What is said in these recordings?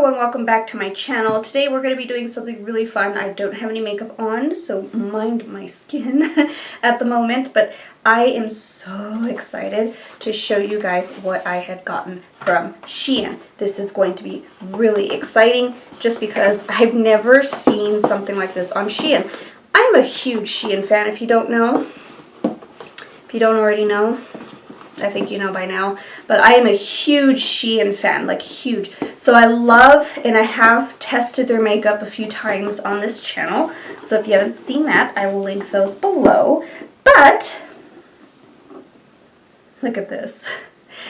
Hello and welcome back to my channel. Today we're going to be doing something really fun. I don't have any makeup on, so mind my skin at the moment, but I am so excited to show you guys what I had gotten from SHEIN. This is going to be really exciting just because I've never seen something like this on SHEIN. I'm a huge SHEIN fan, if you don't know. If you don't already know, I think you know by now, but I am a huge SHEIN fan, like huge. So I love, and I have tested their makeup a few times on this channel, so if you haven't seen that, I will link those below. But look at this.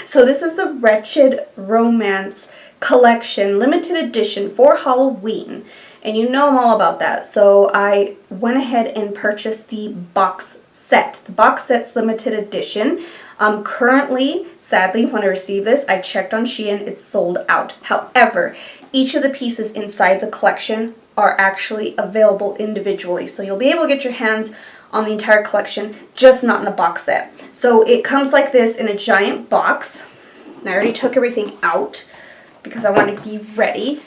So this is the Wretched Romance collection, limited edition for Halloween, and you know I'm all about that. So I went ahead and purchased the box set. The box set's limited edition. Currently, sadly, when I received this, I checked on SHEIN, it's sold out. However, each of the pieces inside the collection are actually available individually. So you'll be able to get your hands on the entire collection, just not in a box set. So it comes like this in a giant box. And I already took everything out because I wanted to be ready.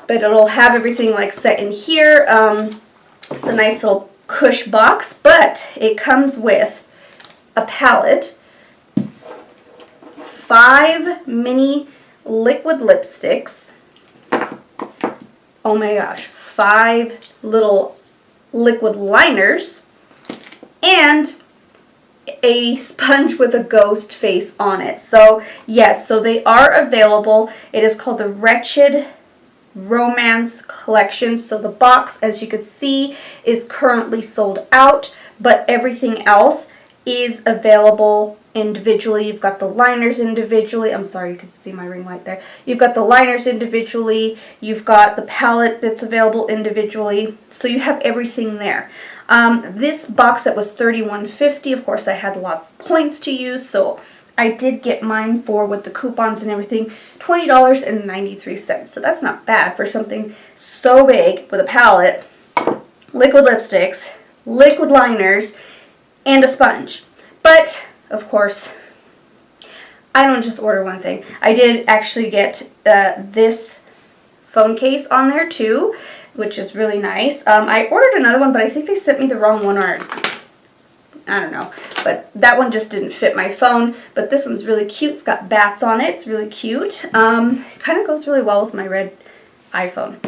But it'll have everything like set in here. It's a nice little cush box, but it comes with a palette, 5 mini liquid lipsticks, oh my gosh, 5 little liquid liners, and a sponge with a ghost face on it. So yes, so they are available. It is called the Wretched Romance collection. So the box, as you can see, is currently sold out, but everything else is available individually. You've got the liners individually. I'm sorry, you can see my ring light there. You've got the liners individually. You've got the palette that's available individually. So you have everything there. This box set was $31.50. Of course, I had lots of points to use, so I did get mine for, with the coupons and everything, $20.93. So that's not bad for something so big with a palette, liquid lipsticks, liquid liners, and a sponge. But of course, I don't just order one thing. I did actually get this phone case on there too, which is really nice. I ordered another one, but I think they sent me the wrong one, or I don't know. But that one just didn't fit my phone. But this one's really cute. It's got bats on it. It's really cute. Kind of goes really well with my red iPhone.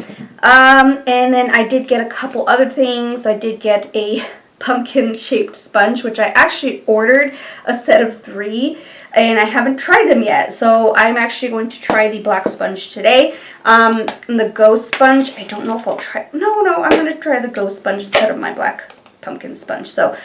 And then I did get a couple other things. I did get a pumpkin-shaped sponge, which I actually ordered a set of 3, and I haven't tried them yet. So I'm actually going to try the black sponge today. And the ghost sponge, I don't know if I'll try. No, I'm going to try the ghost sponge instead of my black pumpkin sponge. So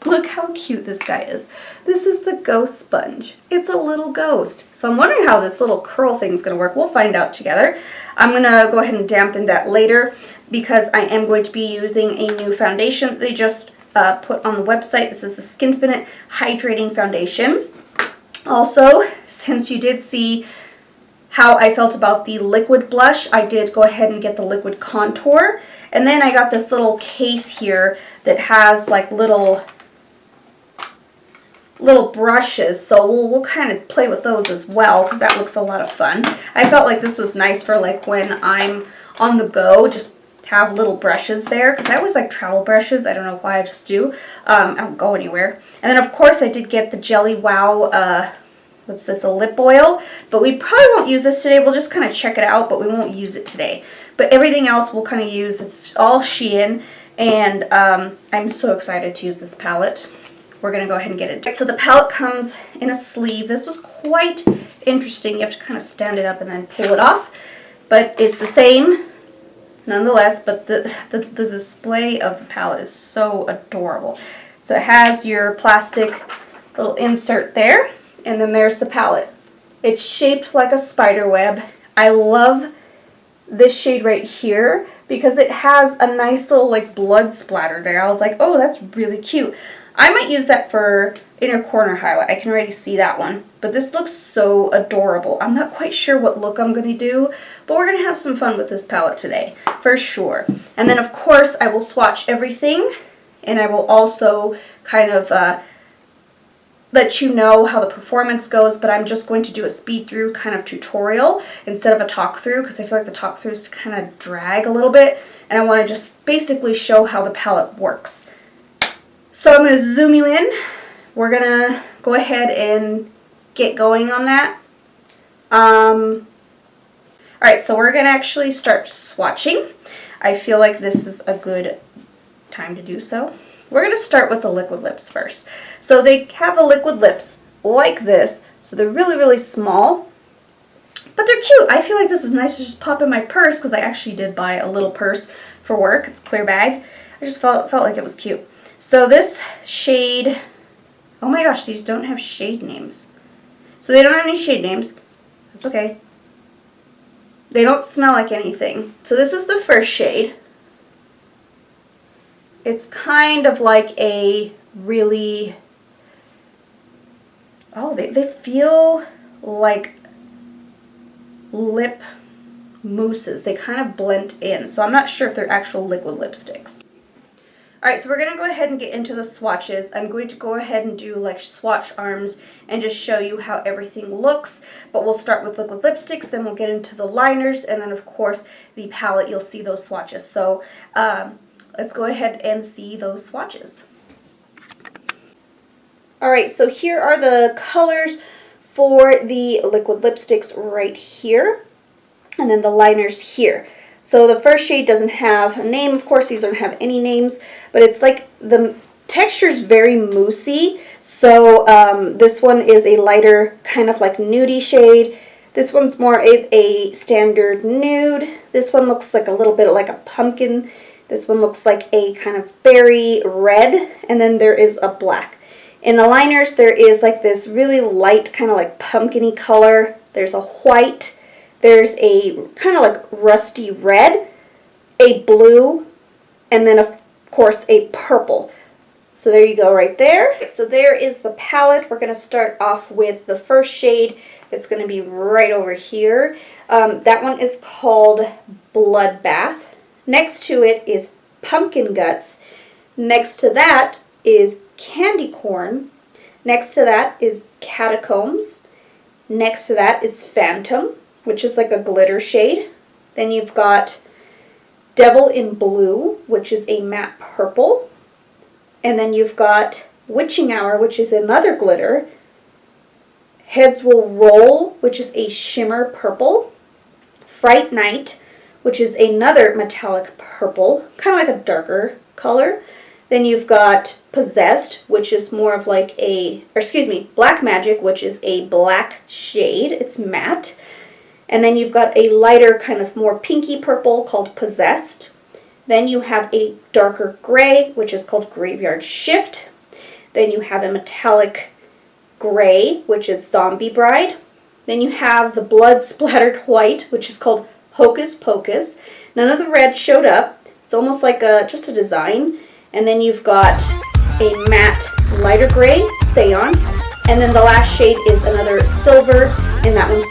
look how cute this guy is. This is the ghost sponge. It's a little ghost. So I'm wondering how this little curl thing is going to work. We'll find out together. I'm going to go ahead and dampen that later because I am going to be using a new foundation they just put on the website. This is the Skinfinite Hydrating Foundation. Also, since you did see how I felt about the liquid blush, I did go ahead and get the liquid contour. And then I got this little case here that has like little brushes, so we'll kind of play with those as well because that looks a lot of fun. I felt like this was nice for like when I'm on the go, just have little brushes there, because I always like travel brushes. I don't know why, I just do. I don't go anywhere. And then of course I did get the Jelly Wow, what's this, a lip oil, but we probably won't use this today. We'll just kind of check it out, but we won't use it today. But everything else we'll kind of use. It's all SHEIN, and I'm so excited to use this palette. We're going to go ahead and get it. So the palette comes in a sleeve. This was quite interesting. You have to kind of stand it up and then pull it off. But it's the same nonetheless, but the display of the palette is so adorable. So it has your plastic little insert there, and then there's the palette. It's shaped like a spider web. I love this shade right here because it has a nice little like blood splatter there. I was like, oh, that's really cute. I might use that for inner corner highlight. I can already see that one. But this looks so adorable. I'm not quite sure what look I'm going to do, but we're going to have some fun with this palette today, for sure. And then, of course, I will swatch everything, and I will also kind of let you know how the performance goes, but I'm just going to do a speed through kind of tutorial instead of a talk through, because I feel like the talk throughs kind of drag a little bit, and I want to just basically show how the palette works. So I'm going to zoom you in. We're going to go ahead and get going on that. Alright, so we're going to actually start swatching. I feel like this is a good time to do so. We're going to start with the liquid lips first. So they have the liquid lips like this. So they're really, really small. But they're cute. I feel like this is nice to just pop in my purse, because I actually did buy a little purse for work. It's a clear bag. I just felt like it was cute. So this shade, oh my gosh, these don't have shade names. So they don't have any shade names. That's okay. They don't smell like anything. So this is the first shade. It's kind of like a really, oh, they feel like lip mousses. They kind of blend in. So I'm not sure if they're actual liquid lipsticks. Alright, so we're going to go ahead and get into the swatches. I'm going to go ahead and do like swatch arms and just show you how everything looks. But we'll start with liquid lipsticks, then we'll get into the liners, and then of course the palette, you'll see those swatches. So let's go ahead and see those swatches. Alright, so here are the colors for the liquid lipsticks right here, and then the liners here. So the first shade doesn't have a name. Of course, these don't have any names, but it's like the texture is very moussey. So this one is a lighter kind of like nudie shade. This one's more of a standard nude. This one looks like a little bit like a pumpkin. This one looks like a kind of berry red, and then there is a black. In the liners, there is like this really light kind of like pumpkin-y color. There's a white. There's a kind of like rusty red, a blue, and then of course a purple. So there you go right there. So there is the palette. We're going to start off with the first shade. It's going to be right over here. That one is called Bloodbath. Next to it is Pumpkin Guts. Next to that is Candy Corn. Next to that is Catacombs. Next to that is Phantom, which is like a glitter shade. Then you've got Devil in Blue, which is a matte purple. And then you've got Witching Hour, which is another glitter. Heads Will Roll, which is a shimmer purple. Fright Night, which is another metallic purple, kind of like a darker color. Then you've got Possessed, which is more of like Black Magic, which is a black shade. It's matte. And then you've got a lighter kind of more pinky purple called Possessed. Then you have a darker gray, which is called Graveyard Shift. Then you have a metallic gray, which is Zombie Bride. Then you have the blood splattered white, which is called Hocus Pocus. None of the red showed up. It's almost like just a design. And then you've got a matte lighter gray, Seance. And then the last shade is another silver, and that one's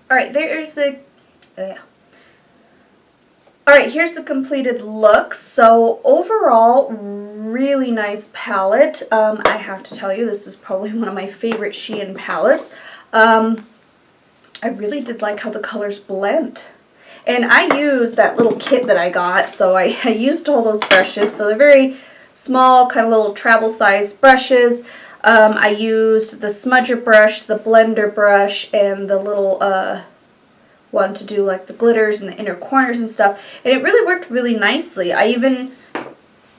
Alright, there's the... Alright, here's the completed look. So overall, really nice palette. I have to tell you, this is probably one of my favorite SHEIN palettes. I really did like how the colors blend. And I used that little kit that I got, so I used all those brushes. So they're very small, kind of little travel size brushes. I used the smudger brush, the blender brush, and the little one to do like the glitters and the inner corners and stuff. And it really worked really nicely. I even,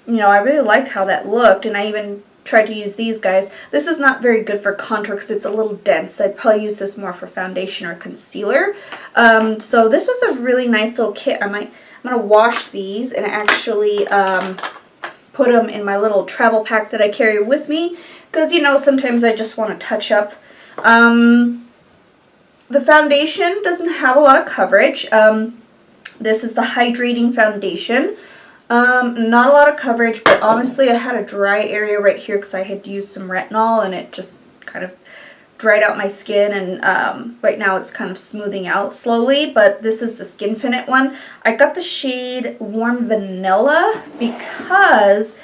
I really liked how that looked, and I even tried to use these guys. This is not very good for contour because it's a little dense. I'd probably use this more for foundation or concealer. So this was a really nice little kit. I'm going to wash these and actually put them in my little travel pack that I carry with me because, sometimes I just want to touch up. The foundation doesn't have a lot of coverage. This is the Hydrating Foundation. Not a lot of coverage, but honestly I had a dry area right here because I had used some retinol and it just kind of dried out my skin, and right now it's kind of smoothing out slowly. But this is the Skinfinite one. I got the shade Warm Vanilla because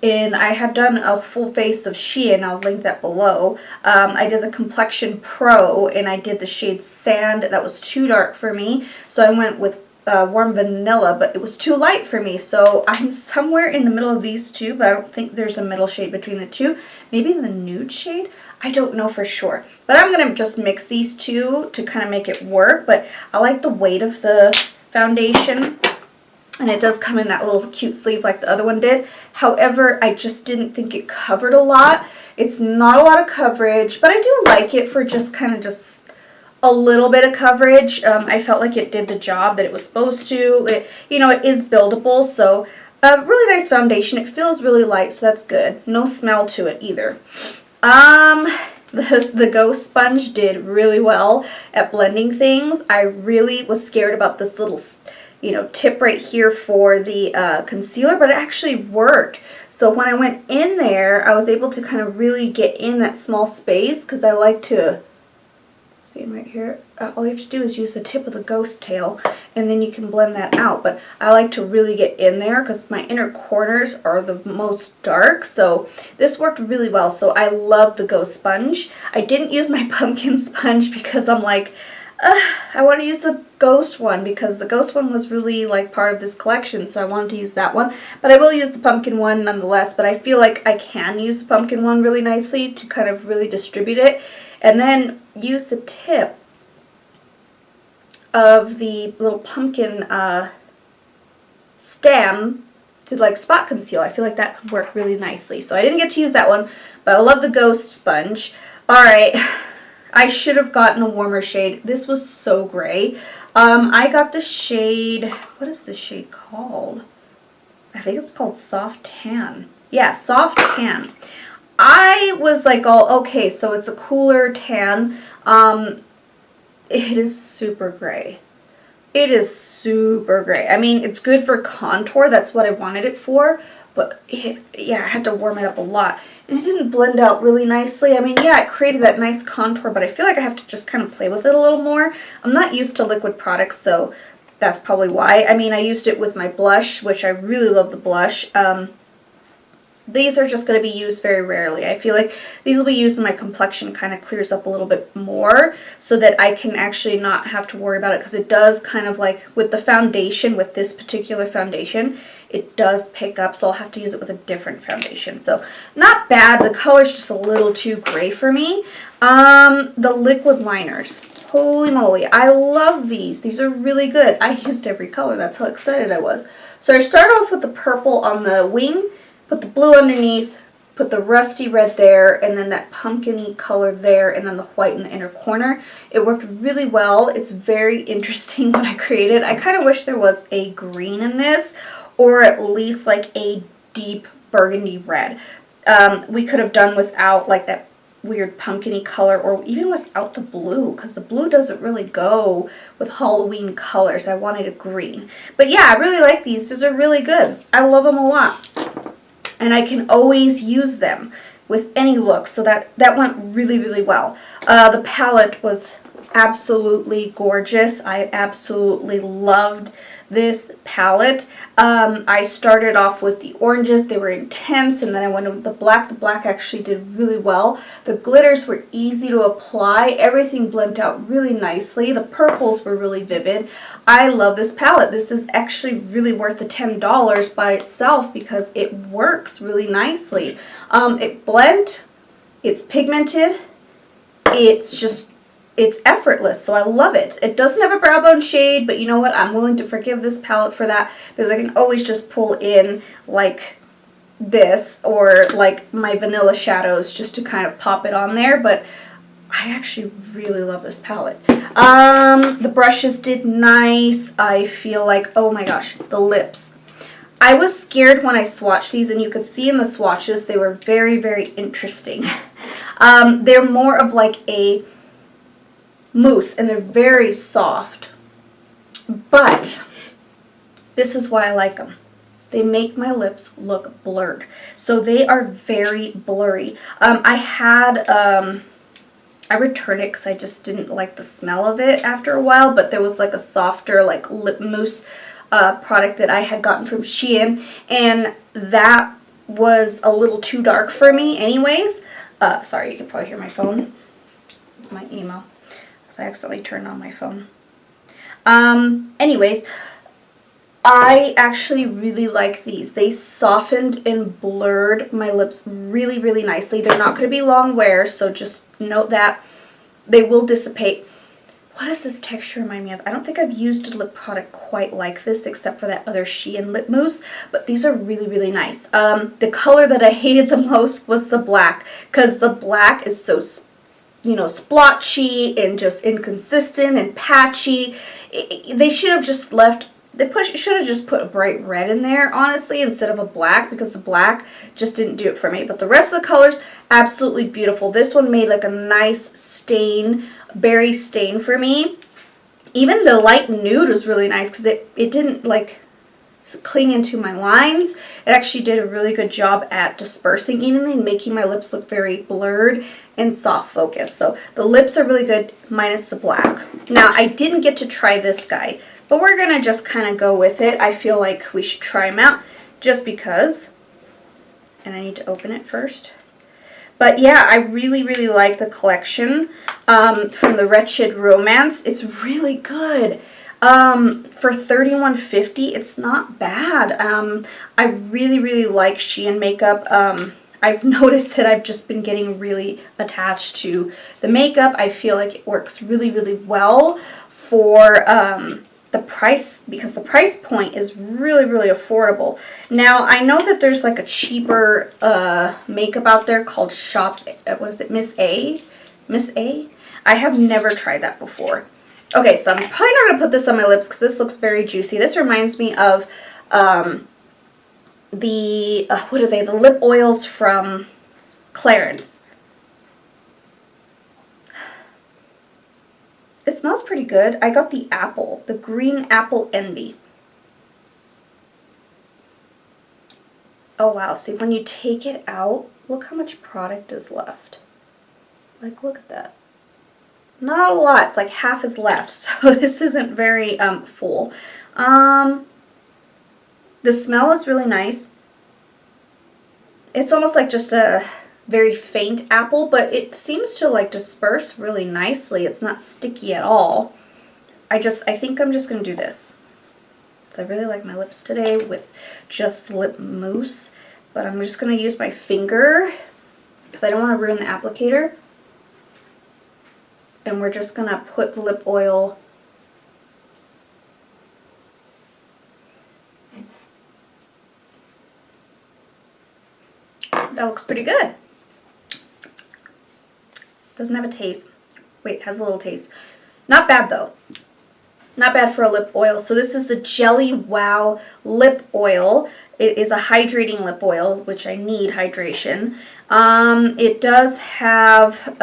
I had done a full face of SHEIN, I'll link that below. I did the Complexion Pro and I did the shade Sand. That was too dark for me, so I went with Warm Vanilla, but it was too light for me. So I'm somewhere in the middle of these two, but I don't think there's a middle shade between the two. Maybe the nude shade? I don't know for sure. But I'm going to just mix these two to kind of make it work. But I like the weight of the foundation. And it does come in that little cute sleeve like the other one did. However, I just didn't think it covered a lot. It's not a lot of coverage, but I do like it for just kind of just a little bit of coverage. I felt like it did the job that it was supposed to. It is buildable, so a really nice foundation. It feels really light, so that's good. No smell to it either. The Ghost Sponge did really well at blending things. I really was scared about this little tip right here for the concealer, but it actually worked. So when I went in there, I was able to kind of really get in that small space because I like to, see right here, all you have to do is use the tip of the ghost tail and then you can blend that out. But I like to really get in there because my inner corners are the most dark, so this worked really well. So I love the Ghost Sponge. I didn't use my pumpkin sponge because I'm like, I want to use the ghost one because the ghost one was really like part of this collection, so I wanted to use that one. But I will use the pumpkin one nonetheless, but I feel like I can use the pumpkin one really nicely to kind of really distribute it. And then use the tip of the little pumpkin stem to like spot conceal. I feel like that could work really nicely. So I didn't get to use that one, but I love the Ghost Sponge. Alright, I should have gotten a warmer shade. This was so gray. I got the shade, what is this shade called? I think it's called Soft Tan. Yeah, Soft Tan. I was like, oh, okay, so it's a cooler tan. It is super gray. It is super gray. I mean, it's good for contour. That's what I wanted it for. But, yeah, I had to warm it up a lot. And it didn't blend out really nicely. I mean, yeah, it created that nice contour, but I feel like I have to just kind of play with it a little more. I'm not used to liquid products, so that's probably why. I mean, I used it with my blush, which I really love the blush. These are just going to be used very rarely. I feel like these will be used when my complexion kind of clears up a little bit more so that I can actually not have to worry about it, because it does kind of like with the foundation, with this particular foundation, it does pick up, so I'll have to use it with a different foundation. So not bad. The color's just a little too gray for me. The liquid liners. Holy moly. I love these. These are really good. I used every color. That's how excited I was. So I started off with the purple on the wing, put the blue underneath, put the rusty red there, and then that pumpkin-y color there, and then the white in the inner corner. It worked really well. It's very interesting what I created. I kind of wish there was a green in this, or at least like a deep burgundy red. We could have done without like that weird pumpkin-y color, or even without the blue, because the blue doesn't really go with Halloween colors. I wanted a green. But yeah, I really like these. These are really good. I love them a lot. And I can always use them with any look, so that went really, really well. The palette was absolutely gorgeous. I absolutely loved this palette. I started off with the oranges. They were intense, and then I went with the black. The black actually did really well. The glitters were easy to apply. Everything blended out really nicely. The purples were really vivid. I love this palette. This is actually really worth the $10 by itself because it works really nicely. It blends, it's pigmented, it's effortless, so I love it. It doesn't have a brow bone shade, but you know what? I'm willing to forgive this palette for that because I can always just pull in like this or like my vanilla shadows just to kind of pop it on there, but I actually really love this palette. The brushes did nice. I feel like, oh my gosh, the lips. I was scared when I swatched these, and you could see in the swatches they were very, very interesting. They're more of like a mousse, and they're very soft, but this is why I like them. They make my lips look blurred, so they are very blurry. I returned it because I just didn't like the smell of it after a while, but there was like a softer like lip mousse product that I had gotten from SHEIN, and that was a little too dark for me anyways. Sorry, you can probably hear my phone. It's my email. I accidentally turned on my phone. Anyways, I actually really like these. They softened and blurred my lips really, really nicely. They're not going to be long wear, so just note that. They will dissipate. What does this texture remind me of? I don't think I've used a lip product quite like this except for that other SHEIN lip mousse, but these are really, really nice. The color that I hated the most was the black, because the black is so splotchy and just inconsistent and patchy. They should have just left, should have just put a bright red in there, honestly, instead of a black, because the black just didn't do it for me. But the rest of the colors, absolutely beautiful. This one made like a nice stain, berry stain for me. Even the light nude was really nice because it didn't like cling into my lines. It actually did a really good job at dispersing evenly and making my lips look very blurred and soft focused. So the lips are really good minus the black. Now I didn't get to try this guy, but we're gonna just kind of go with it. I feel like we should try him out just because. And I need to open it first. But yeah, I really, really like the collection from the Wretched Romance. It's really good. For $31.50, it's not bad. I really, really like SHEIN makeup. I've noticed that I've just been getting really attached to the makeup. I feel like it works really, really well for the price, because the price point is really, really affordable. Now, I know that there's like a cheaper makeup out there called what is it, Miss A? Miss A? I have never tried that before. Okay, so I'm probably not going to put this on my lips because this looks very juicy. This reminds me of what are they? The lip oils from Clarins. It smells pretty good. I got the apple, the green apple envy. Oh wow, see when you take it out, look how much product is left. Like look at that. Not a lot, it's like half is left, so this isn't very full. The smell is really nice. It's almost like just a very faint apple, but it seems to like disperse really nicely. It's not sticky at all. I think I'm just gonna do this. So I really like my lips today with just lip mousse, but I'm just gonna use my finger because I don't want to ruin the applicator. And we're just gonna put the lip oil that looks pretty good. Doesn't have a taste. Wait, it has a little taste. Not bad though. Not bad for a lip oil. So this is the Jelly Wow lip oil. It is a hydrating lip oil, which I need hydration. It does have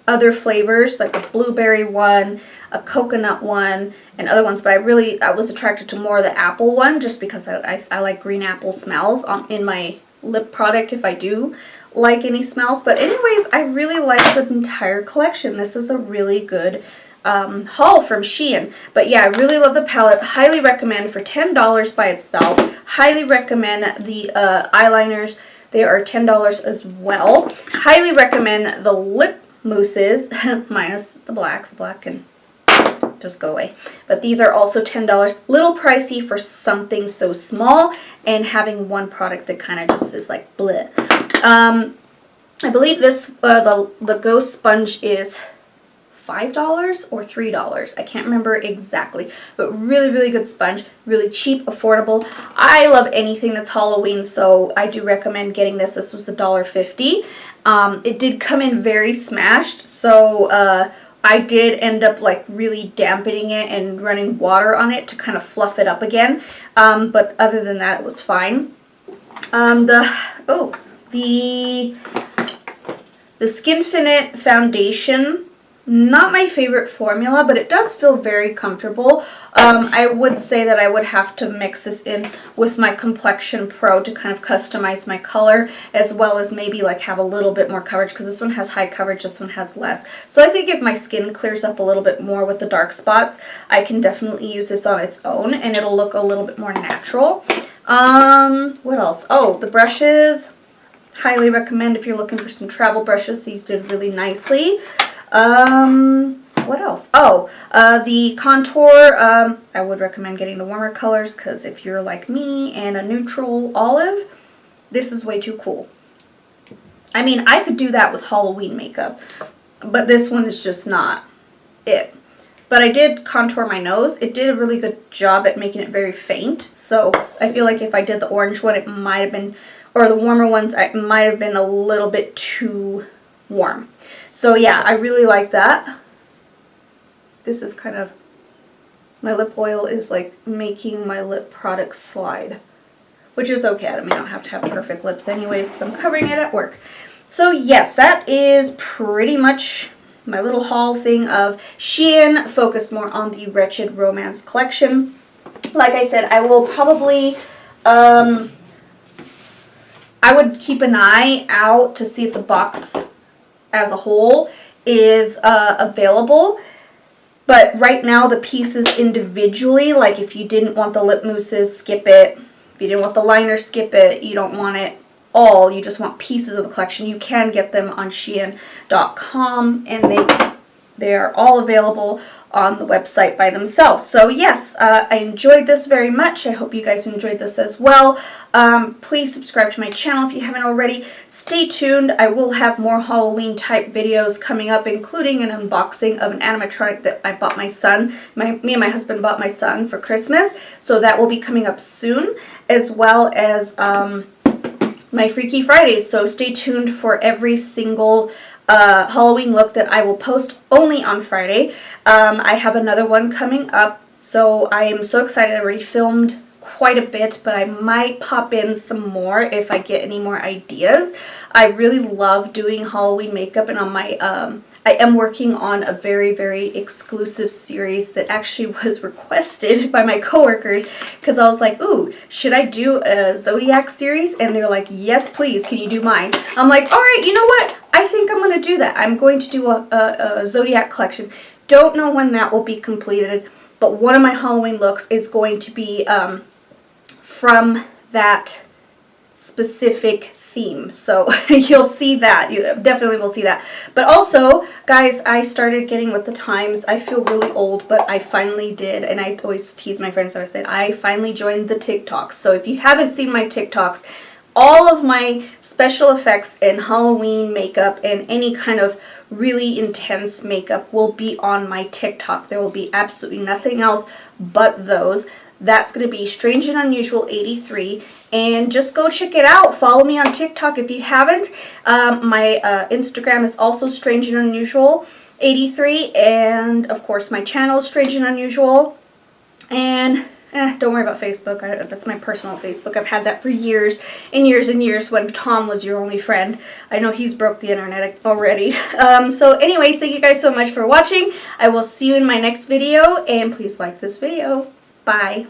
other flavors, like a blueberry one, a coconut one, and other ones, but I was attracted to more of the apple one just because I like green apple smells in my lip product if I do like any smells. But anyways, I really like the entire collection. This is a really good haul from SHEIN. But yeah, I really love the palette. Highly recommend for $10 by itself. Highly recommend the eyeliners. They are $10 as well. Highly recommend the lip mousses, minus the black. The black can just go away. But these are also $10. Little pricey for something so small and having one product that kind of just is like bleh. I believe this, the Ghost Sponge is $5 or $3. I can't remember exactly, but really, really good sponge, really cheap, affordable. I love anything that's Halloween, so I do recommend getting this. This was $1.50. It did come in very smashed, so I did end up like really dampening it and running water on it to kind of fluff it up again. But other than that, it was fine. The Skinfinite foundation, not my favorite formula, but it does feel very comfortable. I would say that I would have to mix this in with my Complexion Pro to kind of customize my color, as well as maybe like have a little bit more coverage, because this one has high coverage, this one has less. So I think if my skin clears up a little bit more with the dark spots, I can definitely use this on its own and it'll look a little bit more natural. What else? Oh, the brushes. Highly recommend if you're looking for some travel brushes. These did really nicely. What else? Oh, the contour, I would recommend getting the warmer colors, because if you're like me and a neutral olive, this is way too cool. I mean, I could do that with Halloween makeup, but this one is just not it. But I did contour my nose. It did a really good job at making it very faint, so I feel like if I did the orange one, it might have been, or the warmer ones, it might have been a little bit too warm. So yeah, I really like that. This is kind of, my lip oil is like making my lip product slide, which is okay. I mean, I don't have to have perfect lips anyways, because I'm covering it at work. So yes, that is pretty much my little haul thing of SHEIN, focused more on the Wretched Romance collection. Like I said, I will probably, I would keep an eye out to see if the box as a whole is available. But right now the pieces individually, like if you didn't want the lip mousses, skip it. If you didn't want the liner, skip it. You don't want it all, you just want pieces of the collection. You can get them on Shein.com, and they are all available on the website by themselves. So yes, I enjoyed this very much. I hope you guys enjoyed this as well. Please subscribe to my channel if you haven't already. Stay tuned. I will have more Halloween type videos coming up, including an unboxing of an animatronic that I bought my son. Me and my husband bought my son for Christmas. So that will be coming up soon, as well as my Freaky Fridays. So stay tuned for every single Halloween look that I will post only on Friday. I have another one coming up, so I am so excited. I already filmed quite a bit, but I might pop in some more if I get any more ideas. I really love doing Halloween makeup, and on my I am working on a very, very exclusive series that actually was requested by my coworkers, because I was like, ooh, should I do a Zodiac series? And they're like, yes, please, can you do mine? I'm like, all right, you know what? I think I'm going to do that. I'm going to do a Zodiac collection. Don't know when that will be completed, but one of my Halloween looks is going to be from that specific theme. So you'll see that. You definitely will see that. But also, guys, I started getting with the times. I feel really old, but I finally did. And I always tease my friends, so I said, I finally joined the TikToks. So if you haven't seen my TikToks, all of my special effects and Halloween makeup and any kind of really intense makeup will be on my TikTok. There will be absolutely nothing else but those. That's going to be Strange and Unusual 83, and just go check it out. Follow me on TikTok if you haven't. My Instagram is also Strange and Unusual 83, and of course my channel is Strange and Unusual. And don't worry about Facebook. That's my personal Facebook. I've had that for years and years and years, when Tom was your only friend. I know he's broke the internet already. So anyways, thank you guys so much for watching. I will see you in my next video, and please like this video. Bye.